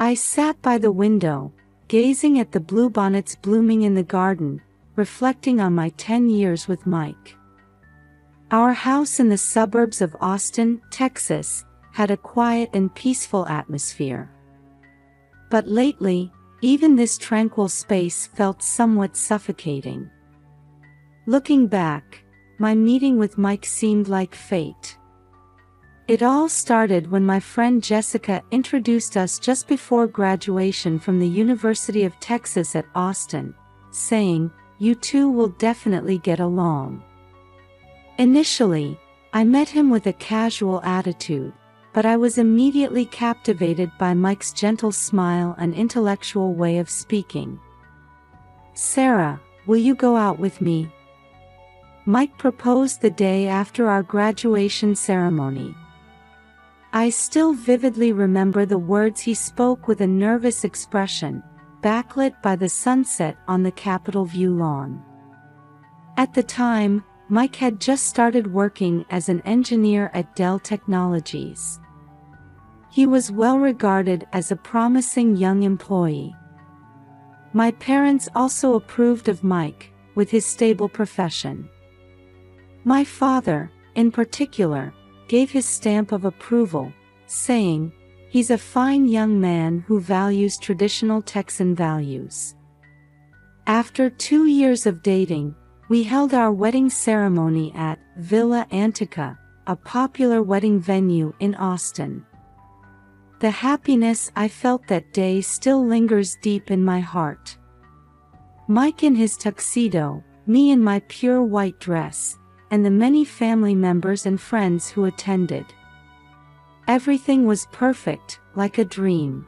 I sat by the window, gazing at the bluebonnets blooming in the garden, reflecting on my 10 years with Mike. Our house in the suburbs of Austin, Texas, had a quiet and peaceful atmosphere. But lately, even this tranquil space felt somewhat suffocating. Looking back, my meeting with Mike seemed like fate. It all started when my friend Jessica introduced us just before graduation from the University of Texas at Austin, saying, "You two will definitely get along." Initially, I met him with a casual attitude, but I was immediately captivated by Mike's gentle smile and intellectual way of speaking. "Sarah, will you go out with me?" Mike proposed the day after our graduation ceremony. I still vividly remember the words he spoke with a nervous expression, backlit by the sunset on the Capitol View lawn. At the time, Mike had just started working as an engineer at Dell Technologies. He was well regarded as a promising young employee. My parents also approved of Mike, with his stable profession. My father, in particular, gave his stamp of approval, saying, "He's a fine young man who values traditional Texan values." After 2 years of dating, we held our wedding ceremony at Villa Antica, a popular wedding venue in Austin. The happiness I felt that day still lingers deep in my heart. Mike in his tuxedo, me in my pure white dress, and the many family members and friends who attended. Everything was perfect, like a dream.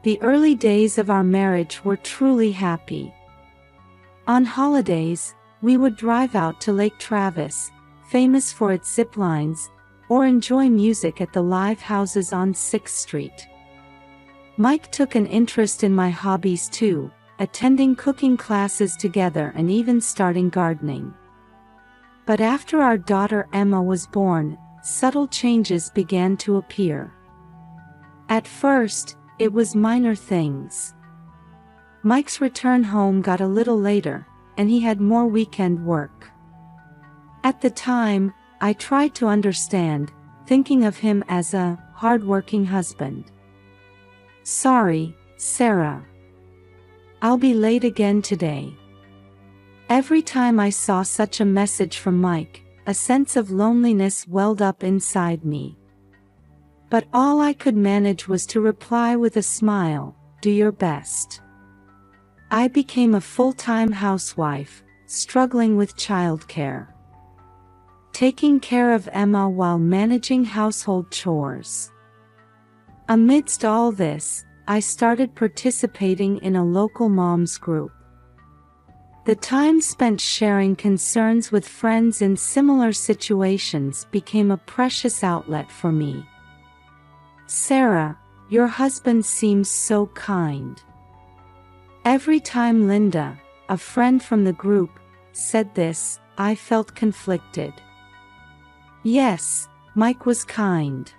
The early days of our marriage were truly happy. On holidays, we would drive out to Lake Travis, famous for its zip lines, or enjoy music at the live houses on 6th Street. Mike took an interest in my hobbies too, attending cooking classes together and even starting gardening. But after our daughter Emma was born, subtle changes began to appear. At first, it was minor things. Mike's return home got a little later, and he had more weekend work. At the time, I tried to understand, thinking of him as a hard-working husband. "Sorry, Sarah. I'll be late again today." Every time I saw such a message from Mike, a sense of loneliness welled up inside me. But all I could manage was to reply with a smile, "Do your best." I became a full-time housewife, struggling with childcare. Taking care of Emma while managing household chores. Amidst all this, I started participating in a local moms group. The time spent sharing concerns with friends in similar situations became a precious outlet for me. "Sarah, your husband seems so kind." Every time Linda, a friend from the group, said this, I felt conflicted. Yes, Mike was kind.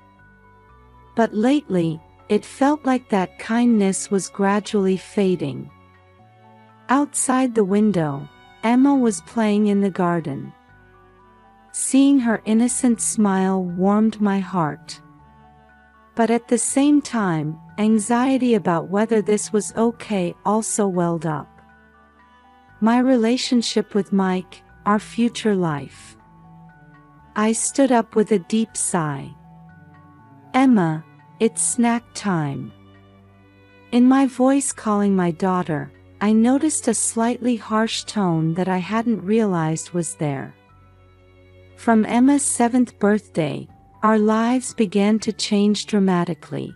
But lately, it felt like that kindness was gradually fading. Outside the window, Emma was playing in the garden. Seeing her innocent smile warmed my heart. But at the same time, anxiety about whether this was okay also welled up. My relationship with Mike, our future life. I stood up with a deep sigh. "Emma, it's snack time." In my voice calling my daughter, I noticed a slightly harsh tone that I hadn't realized was there. From Emma's 7th birthday, our lives began to change dramatically.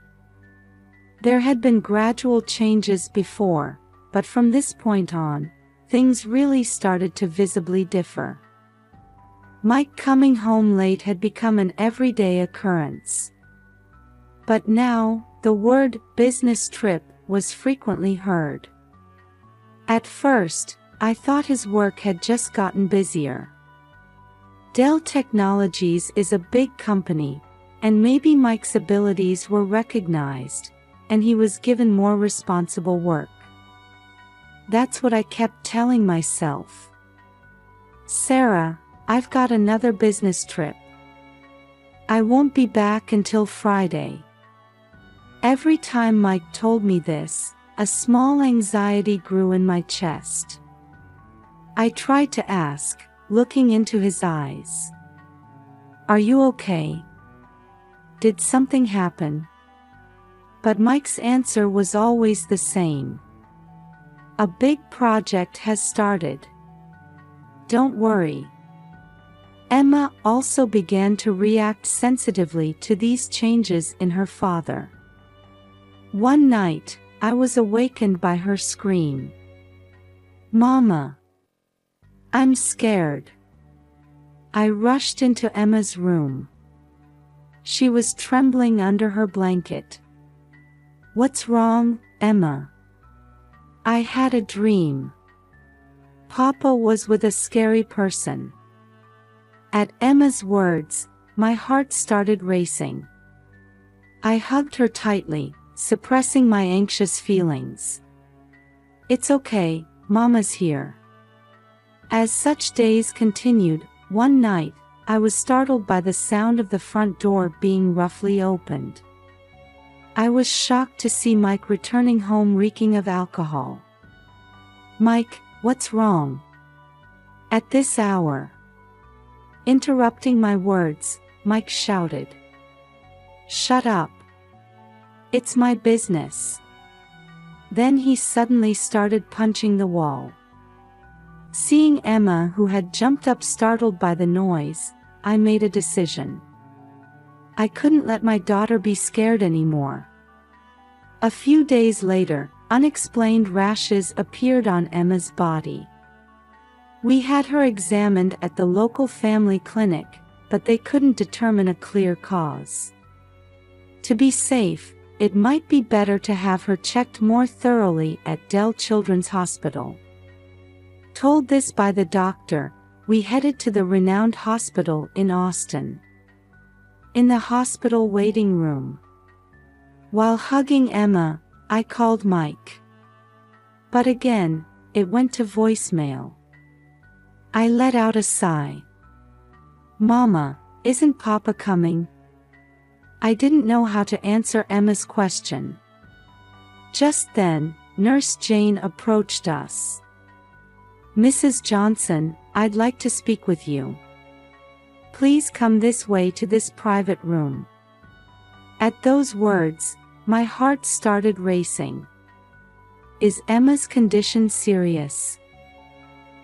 There had been gradual changes before, but from this point on, things really started to visibly differ. Mike coming home late had become an everyday occurrence. But now, the word business trip was frequently heard. At first, I thought his work had just gotten busier. Dell Technologies is a big company, and maybe Mike's abilities were recognized, and he was given more responsible work. That's what I kept telling myself. Sarah, I've got another business trip. I won't be back until Friday. Every time Mike told me this, a small anxiety grew in my chest. I tried to ask, looking into his eyes. Are you okay? Did something happen? But Mike's answer was always the same. A big project has started. Don't worry. Emma also began to react sensitively to these changes in her father. One night, I was awakened by her scream. Mama! I'm scared. I rushed into Emma's room. She was trembling under her blanket. What's wrong, Emma? I had a dream. Papa was with a scary person. At Emma's words, my heart started racing. I hugged her tightly, suppressing my anxious feelings. It's okay, Mama's here. As such days continued, one night, I was startled by the sound of the front door being roughly opened. I was shocked to see Mike returning home reeking of alcohol. Mike, what's wrong? At this hour? Interrupting my words, Mike shouted. Shut up. It's my business. Then he suddenly started punching the wall. Seeing Emma, who had jumped up startled by the noise, I made a decision. I couldn't let my daughter be scared anymore. A few days later, unexplained rashes appeared on Emma's body. We had her examined at the local family clinic, but they couldn't determine a clear cause. To be safe, it might be better to have her checked more thoroughly at Dell Children's Hospital. Told this by the doctor, we headed to the renowned hospital in Austin. In the hospital waiting room. While hugging Emma, I called Mike. But again, it went to voicemail. I let out a sigh. Mama, isn't Papa coming? I didn't know how to answer Emma's question. Just then, Nurse Jane approached us. Mrs. Johnson, I'd like to speak with you. Please come this way to this private room. At those words, my heart started racing. Is Emma's condition serious?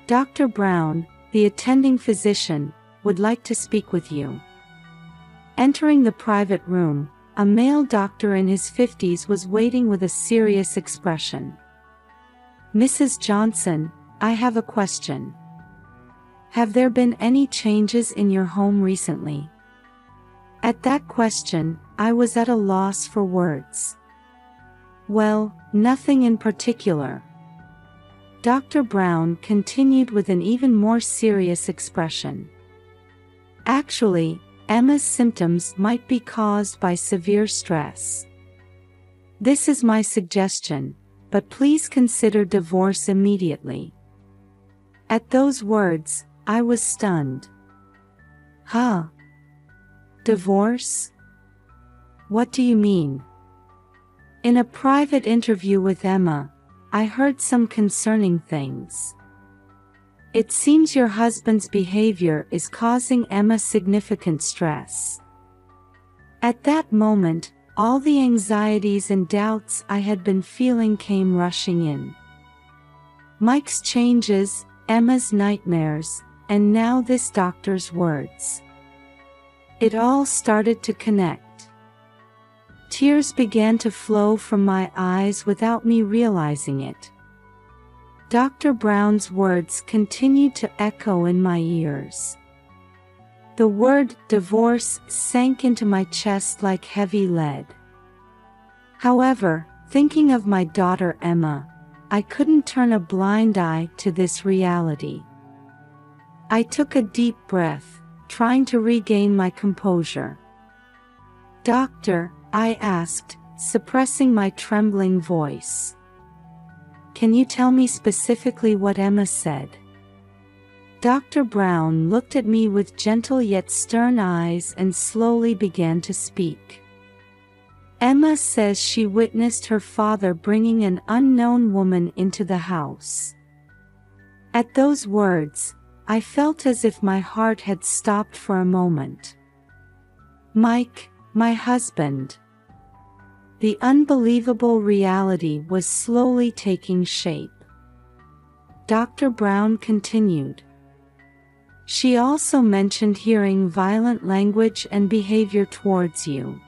Dr. Brown, the attending physician, would like to speak with you. Entering the private room, a male doctor in his 50s was waiting with a serious expression. Mrs. Johnson, I have a question. Have there been any changes in your home recently? At that question, I was at a loss for words. Well, nothing in particular. Dr. Brown continued with an even more serious expression. Actually, Emma's symptoms might be caused by severe stress. This is my suggestion, but please consider divorce immediately. At those words, I was stunned. Huh? Divorce? What do you mean? In a private interview with Emma, I heard some concerning things. It seems your husband's behavior is causing Emma significant stress. At that moment, all the anxieties and doubts I had been feeling came rushing in. Mike's changes, Emma's nightmares, and now this doctor's words. It all started to connect. Tears began to flow from my eyes without me realizing it. Dr. Brown's words continued to echo in my ears. The word divorce sank into my chest like heavy lead. However, thinking of my daughter Emma, I couldn't turn a blind eye to this reality. I took a deep breath, trying to regain my composure. Doctor, I asked, suppressing my trembling voice. "Can you tell me specifically what Emma said?" Dr. Brown looked at me with gentle yet stern eyes and slowly began to speak. "Emma says she witnessed her father bringing an unknown woman into the house." At those words, I felt as if my heart had stopped for a moment. Mike, my husband. The unbelievable reality was slowly taking shape. Dr. Brown continued. "She also mentioned hearing violent language and behavior towards you.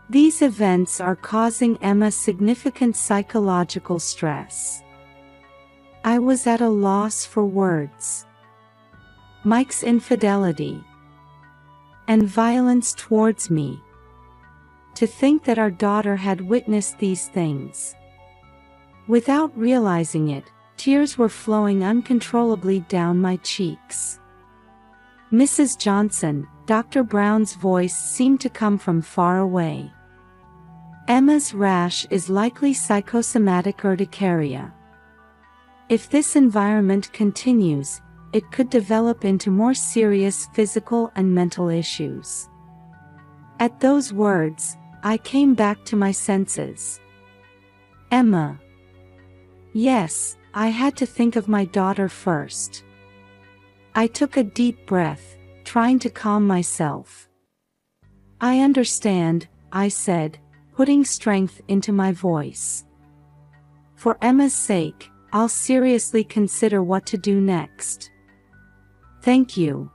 These events are causing Emma significant psychological stress." I was at a loss for words. Mike's infidelity and violence towards me. To think that our daughter had witnessed these things. Without realizing it, tears were flowing uncontrollably down my cheeks. "Mrs. Johnson," Dr. Brown's voice seemed to come from far away. "Emma's rash is likely psychosomatic urticaria. If this environment continues, it could develop into more serious physical and mental issues." At those words, I came back to my senses. Emma. Yes, I had to think of my daughter first. I took a deep breath, trying to calm myself. "I understand," I said, putting strength into my voice. "For Emma's sake, I'll seriously consider what to do next." "Thank you."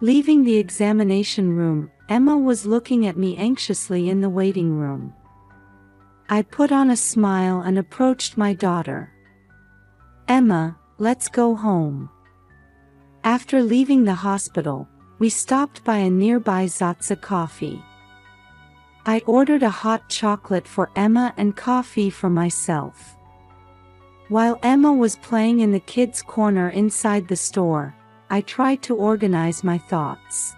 Leaving the examination room, Emma was looking at me anxiously in the waiting room. I put on a smile and approached my daughter. "Emma, let's go home." After leaving the hospital, we stopped by a nearby Zatsa coffee. I ordered a hot chocolate for Emma and coffee for myself. While Emma was playing in the kids' corner inside the store, I tried to organize my thoughts.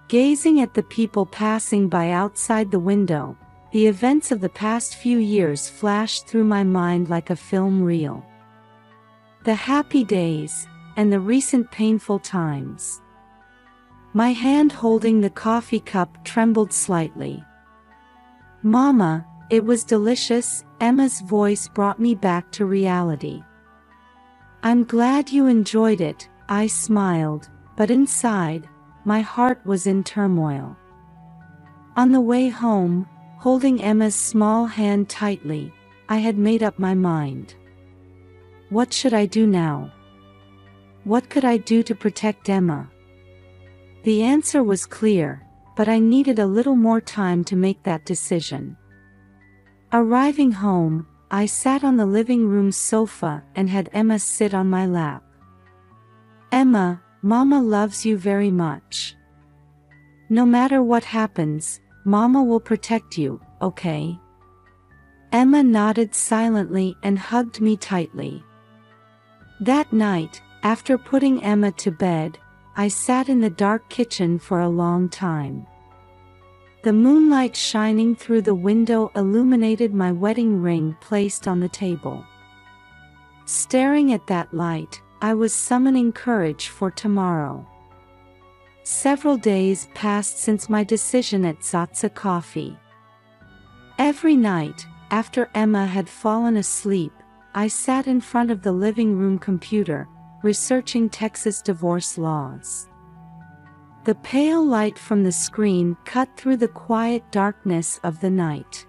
Gazing at the people passing by outside the window, the events of the past few years flashed through my mind like a film reel. The happy days, and the recent painful times. My hand holding the coffee cup trembled slightly. "Mama, it was delicious," Emma's voice brought me back to reality. "I'm glad you enjoyed it," I smiled, but inside, my heart was in turmoil. On the way home, holding Emma's small hand tightly, I had made up my mind. What should I do now? What could I do to protect Emma? The answer was clear, but I needed a little more time to make that decision. Arriving home, I sat on the living room sofa and had Emma sit on my lap. "Emma, Mama loves you very much. No matter what happens, Mama will protect you, okay?" Emma nodded silently and hugged me tightly. That night, after putting Emma to bed, I sat in the dark kitchen for a long time. The moonlight shining through the window illuminated my wedding ring placed on the table. Staring at that light, I was summoning courage for tomorrow. Several days passed since my decision at Zatsa Coffee. Every night, after Emma had fallen asleep, I sat in front of the living room computer, researching Texas divorce laws. The pale light from the screen cut through the quiet darkness of the night.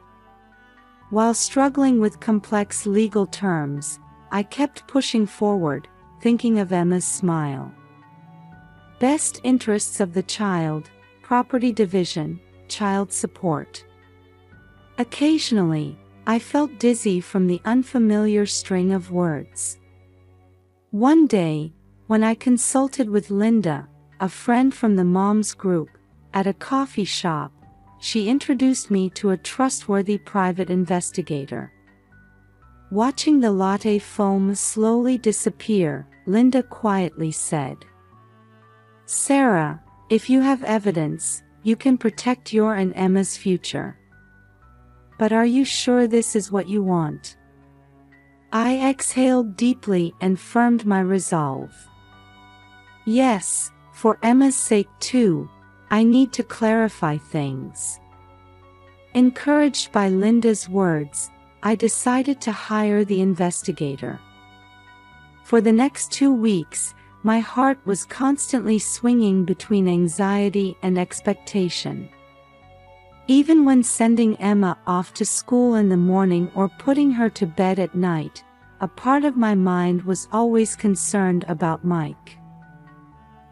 While struggling with complex legal terms, I kept pushing forward, thinking of Emma's smile. Best interests of the child, property division, child support. Occasionally, I felt dizzy from the unfamiliar string of words. One day, when I consulted with Linda, a friend from the Moms group, at a coffee shop, she introduced me to a trustworthy private investigator. Watching the latte foam slowly disappear, Linda quietly said, "Sarah, if you have evidence, you can protect your and Emma's future." But are you sure this is what you want? I exhaled deeply and firmed my resolve. Yes, for Emma's sake too, I need to clarify things. Encouraged by Linda's words, I decided to hire the investigator. For the next 2 weeks, my heart was constantly swinging between anxiety and expectation. Even when sending Emma off to school in the morning or putting her to bed at night, a part of my mind was always concerned about Mike.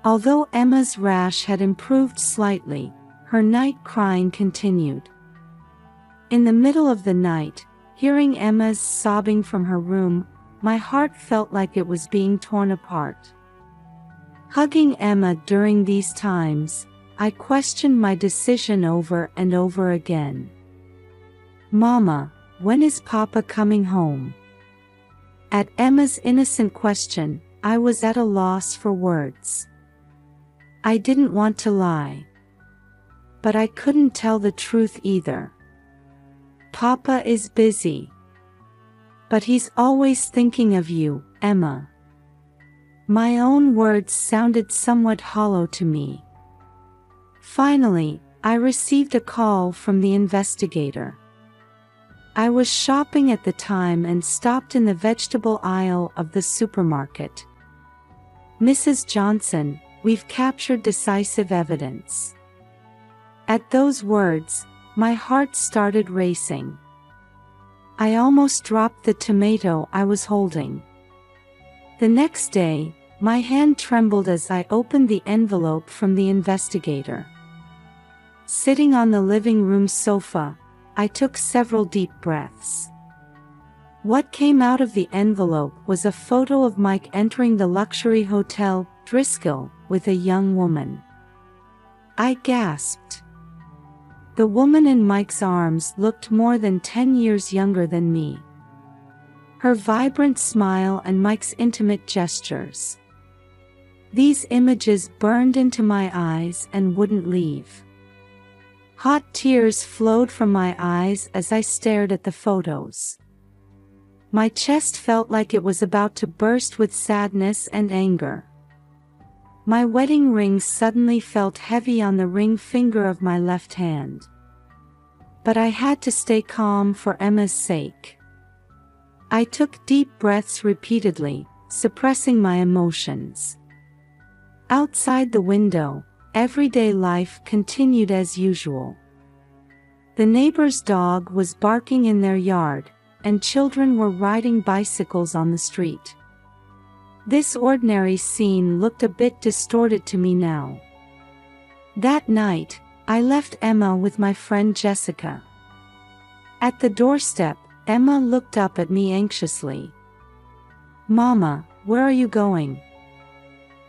Although Emma's rash had improved slightly, her night crying continued. In the middle of the night, hearing Emma's sobbing from her room, my heart felt like it was being torn apart. Hugging Emma during these times, I questioned my decision over and over again. "Mama, when is Papa coming home?" At Emma's innocent question, I was at a loss for words. I didn't want to lie. But I couldn't tell the truth either. "Papa is busy. But he's always thinking of you, Emma." My own words sounded somewhat hollow to me. Finally, I received a call from the investigator. I was shopping at the time and stopped in the vegetable aisle of the supermarket. "Mrs. Johnson, we've captured decisive evidence." At those words, my heart started racing. I almost dropped the tomato I was holding. The next day, my hand trembled as I opened the envelope from the investigator. Sitting on the living room sofa, I took several deep breaths. What came out of the envelope was a photo of Mike entering the luxury hotel, Driscoll, with a young woman. I gasped. The woman in Mike's arms looked more than 10 years younger than me. Her vibrant smile and Mike's intimate gestures. These images burned into my eyes and wouldn't leave. Hot tears flowed from my eyes as I stared at the photos. My chest felt like it was about to burst with sadness and anger. My wedding ring suddenly felt heavy on the ring finger of my left hand. But I had to stay calm for Emma's sake. I took deep breaths repeatedly, suppressing my emotions. Outside the window, everyday life continued as usual. The neighbor's dog was barking in their yard, and children were riding bicycles on the street. This ordinary scene looked a bit distorted to me now. That night, I left Emma with my friend Jessica. At the doorstep, Emma looked up at me anxiously. "Mama, where are you going?"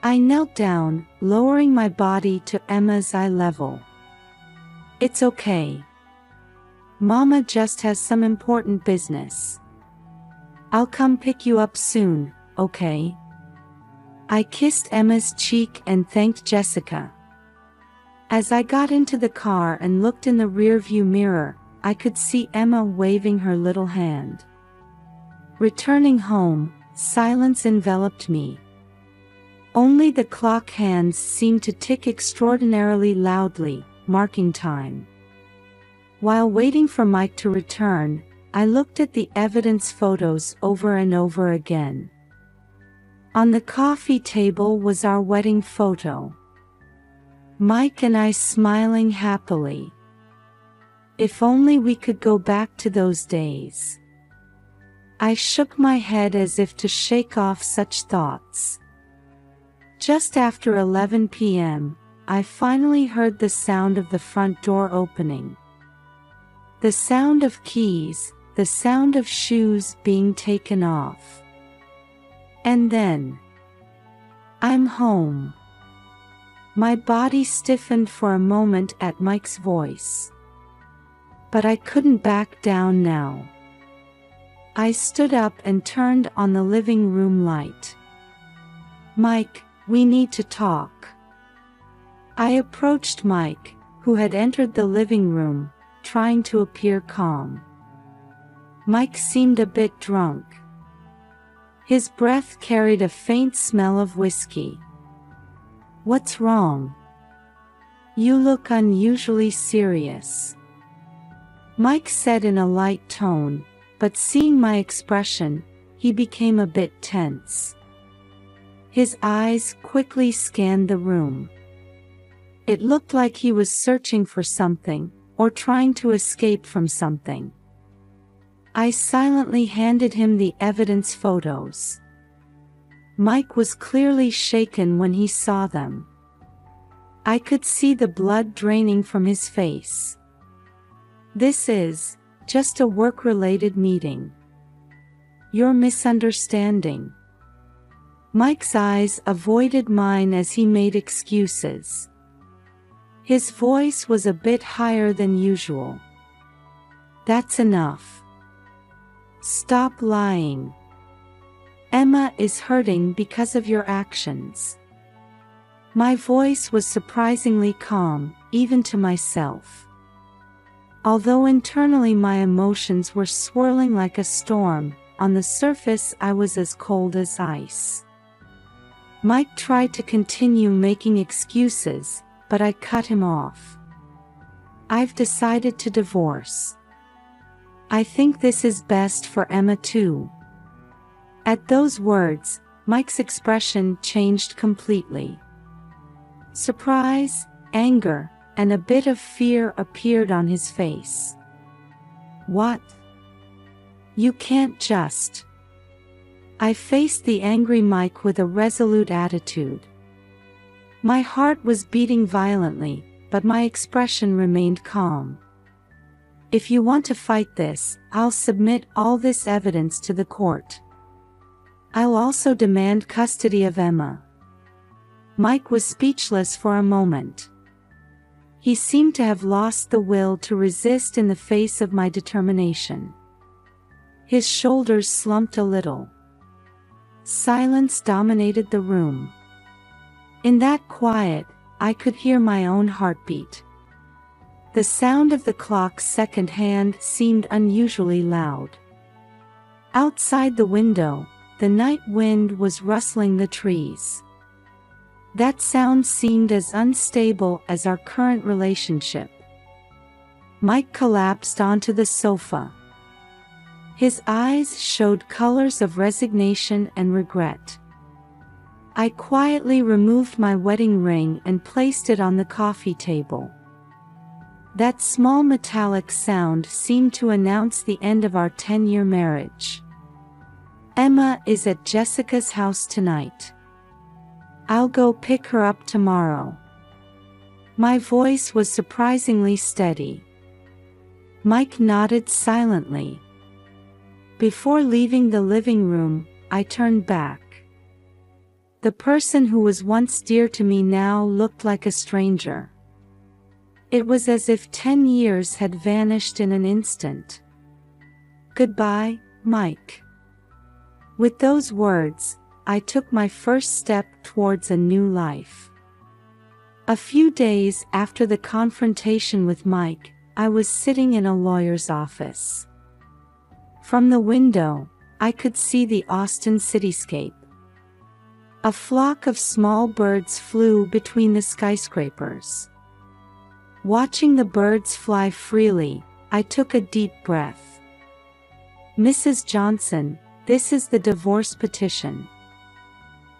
I knelt down, lowering my body to Emma's eye level. "It's okay. Mama just has some important business. I'll come pick you up soon, okay?" I kissed Emma's cheek and thanked Jessica. As I got into the car and looked in the rearview mirror, I could see Emma waving her little hand. Returning home, silence enveloped me. Only the clock hands seemed to tick extraordinarily loudly, marking time. While waiting for Mike to return, I looked at the evidence photos over and over again. On the coffee table was our wedding photo. Mike and I smiling happily. If only we could go back to those days. I shook my head as if to shake off such thoughts. Just after 11 p.m., I finally heard the sound of the front door opening. The sound of keys, the sound of shoes being taken off. And then, "I'm home." My body stiffened for a moment at Mike's voice. But I couldn't back down now. I stood up and turned on the living room light. "Mike, we need to talk." I approached Mike, who had entered the living room, trying to appear calm. Mike seemed a bit drunk. His breath carried a faint smell of whiskey. "What's wrong? You look unusually serious," Mike said in a light tone, but seeing my expression, he became a bit tense. His eyes quickly scanned the room. It looked like he was searching for something, or trying to escape from something. I silently handed him the evidence photos. Mike was clearly shaken when he saw them. I could see the blood draining from his face. "This is just a work-related meeting. You're misunderstanding." Mike's eyes avoided mine as he made excuses. His voice was a bit higher than usual. "That's enough. Stop lying. Emma is hurting because of your actions." My voice was surprisingly calm, even to myself. Although internally my emotions were swirling like a storm, on the surface I was as cold as ice. Mike tried to continue making excuses, but I cut him off. "I've decided to divorce. I think this is best for Emma too." At those words, Mike's expression changed completely. Surprise, anger, and a bit of fear appeared on his face. "What? You can't just..." I faced the angry Mike with a resolute attitude. My heart was beating violently, but my expression remained calm. "If you want to fight this, I'll submit all this evidence to the court. I'll also demand custody of Emma." Mike was speechless for a moment. He seemed to have lost the will to resist in the face of my determination. His shoulders slumped a little. Silence dominated the room. In that quiet, I could hear my own heartbeat. The sound of the clock's second hand seemed unusually loud. Outside the window, the night wind was rustling the trees. That sound seemed as unstable as our current relationship. Mike collapsed onto the sofa. His eyes showed colors of resignation and regret. I quietly removed my wedding ring and placed it on the coffee table. That small metallic sound seemed to announce the end of our 10-year marriage. "Emma is at Jessica's house tonight. I'll go pick her up tomorrow." My voice was surprisingly steady. Mike nodded silently. Before leaving the living room, I turned back. The person who was once dear to me now looked like a stranger. It was as if 10 years had vanished in an instant. "Goodbye, Mike." With those words, I took my first step towards a new life. A few days after the confrontation with Mike, I was sitting in a lawyer's office. From the window, I could see the Austin cityscape. A flock of small birds flew between the skyscrapers. Watching the birds fly freely, I took a deep breath. "Mrs. Johnson, this is the divorce petition."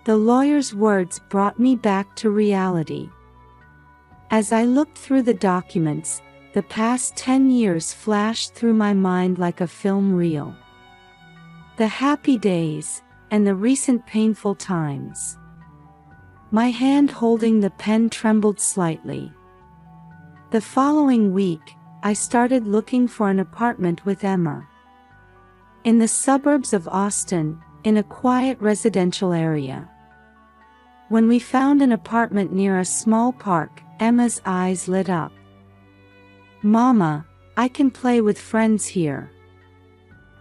The lawyer's words brought me back to reality. As I looked through the documents, the past 10 years flashed through my mind like a film reel. The happy days, and the recent painful times. My hand holding the pen trembled slightly. The following week, I started looking for an apartment with Emma. In the suburbs of Austin, in a quiet residential area. When we found an apartment near a small park, Emma's eyes lit up. "Mama, I can play with friends here."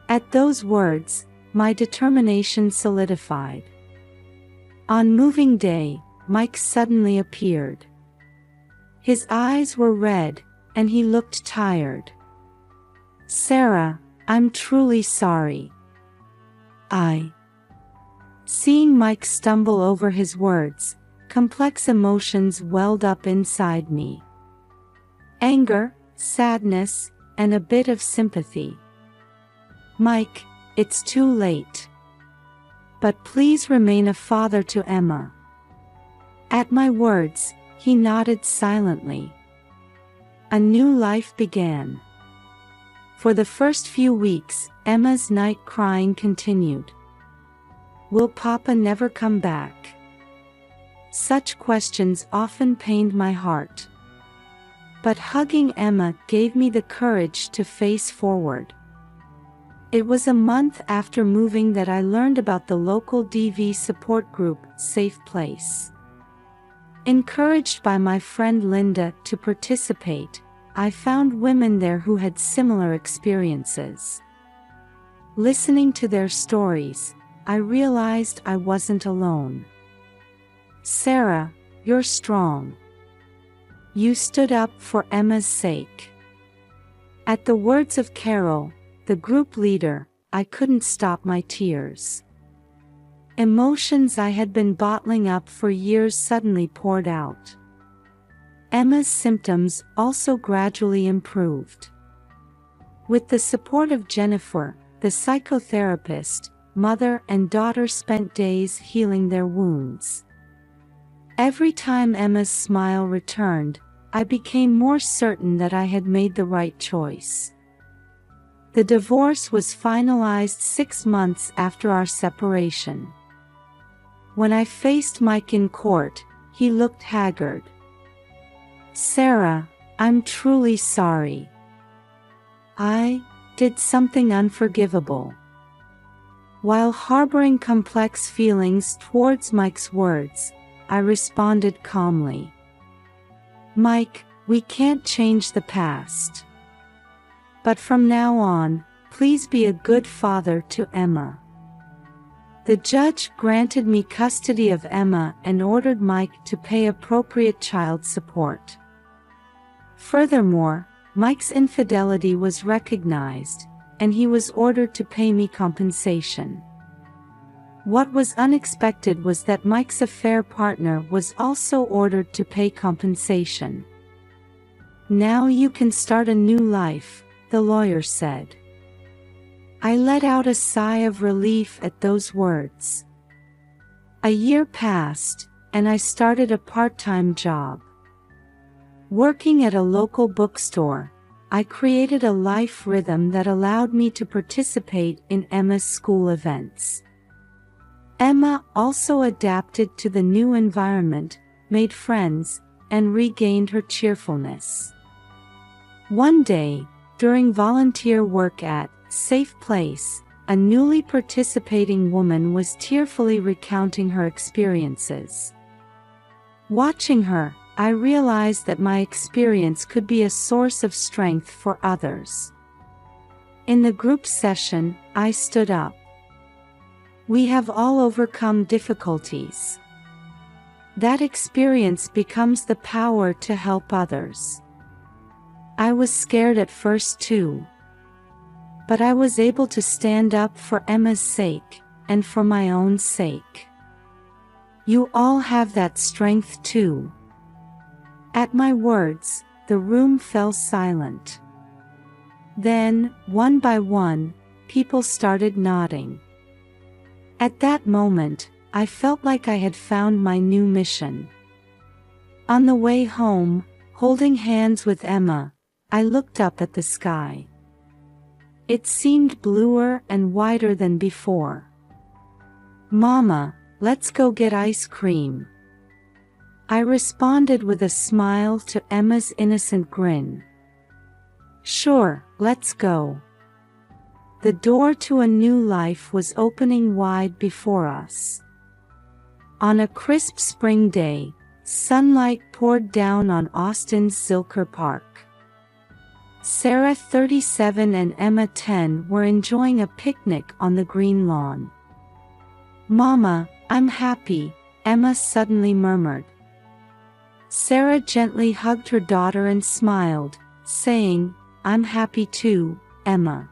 At those words, my determination solidified. On moving day, Mike suddenly appeared. His eyes were red, and he looked tired. "Sarah, I'm truly sorry. Seeing Mike stumble over his words, complex emotions welled up inside me. Anger, sadness, and a bit of sympathy. Mike, it's too late. But please remain a father to Emma. At my words, he nodded silently. A new life began. For the first few weeks, Emma's night crying continued. Will Papa never come back? Such questions often pained my heart. But hugging Emma gave me the courage to face forward. It was a month after moving that I learned about the local DV support group, Safe Place. Encouraged by my friend Linda to participate, I found women there who had similar experiences. Listening to their stories, I realized I wasn't alone. Sarah, you're strong. You stood up for Emma's sake. At the words of Carol, the group leader, I couldn't stop my tears. Emotions I had been bottling up for years suddenly poured out. Emma's symptoms also gradually improved. With the support of Jennifer, the psychotherapist, mother and daughter spent days healing their wounds. Every time Emma's smile returned, I became more certain that I had made the right choice. The divorce was finalized 6 months after our separation. When I faced Mike in court, he looked haggard. Sarah, I'm truly sorry. I did something unforgivable. While harboring complex feelings towards Mike's words, I responded calmly. Mike, we can't change the past. But from now on, please be a good father to Emma. The judge granted me custody of Emma and ordered Mike to pay appropriate child support. Furthermore, Mike's infidelity was recognized, and he was ordered to pay me compensation. What was unexpected was that Mike's affair partner was also ordered to pay compensation. Now you can start a new life, the lawyer said. I let out a sigh of relief at those words. A year passed, and I started a part-time job. Working at a local bookstore, I created a life rhythm that allowed me to participate in Emma's school events. Emma also adapted to the new environment, made friends, and regained her cheerfulness. One day, during volunteer work at Safe Place, a newly participating woman was tearfully recounting her experiences. Watching her, I realized that my experience could be a source of strength for others. In the group session, I stood up. We have all overcome difficulties. That experience becomes the power to help others. I was scared at first too. But I was able to stand up for Emma's sake, and for my own sake. You all have that strength too. At my words, the room fell silent. Then, one by one, people started nodding. At that moment, I felt like I had found my new mission. On the way home, holding hands with Emma, I looked up at the sky. It seemed bluer and wider than before. Mama, let's go get ice cream. I responded with a smile to Emma's innocent grin. Sure, let's go. The door to a new life was opening wide before us. On a crisp spring day, sunlight poured down on Austin's Zilker Park. Sarah, 37, and Emma, 10, were enjoying a picnic on the green lawn. Mama, I'm happy, Emma suddenly murmured. Sarah gently hugged her daughter and smiled, saying, I'm happy too, Emma.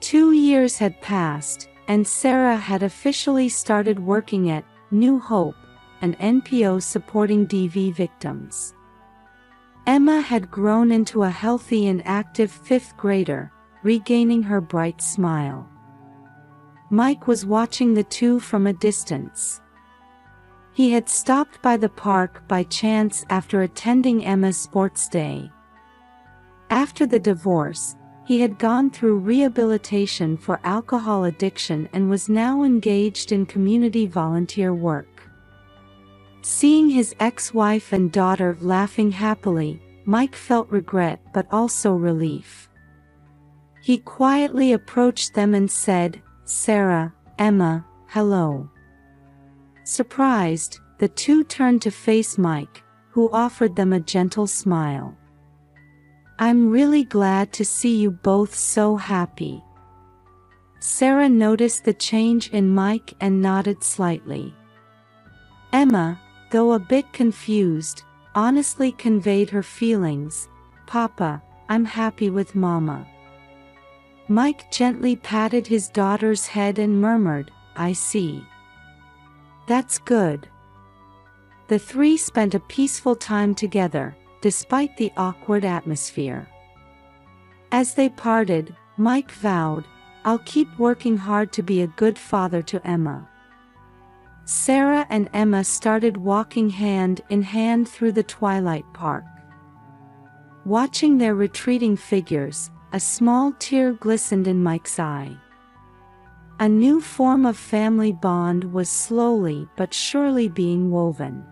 2 years had passed, and Sarah had officially started working at New Hope, an NPO supporting DV victims. Emma had grown into a healthy and active 5th grader, regaining her bright smile. Mike was watching the two from a distance. He had stopped by the park by chance after attending Emma's sports day. After the divorce, he had gone through rehabilitation for alcohol addiction and was now engaged in community volunteer work. Seeing his ex-wife and daughter laughing happily, Mike felt regret but also relief. He quietly approached them and said, "Sarah, Emma, hello." Surprised, the two turned to face Mike, who offered them a gentle smile. "I'm really glad to see you both so happy." Sarah noticed the change in Mike and nodded slightly. Emma, though a bit confused, honestly conveyed her feelings. "Papa, I'm happy with Mama." Mike gently patted his daughter's head and murmured, "I see. That's good." The three spent a peaceful time together, despite the awkward atmosphere. As they parted, Mike vowed, "I'll keep working hard to be a good father to Emma." Sarah and Emma started walking hand in hand through the twilight park. Watching their retreating figures, a small tear glistened in Mike's eye. A new form of family bond was slowly but surely being woven.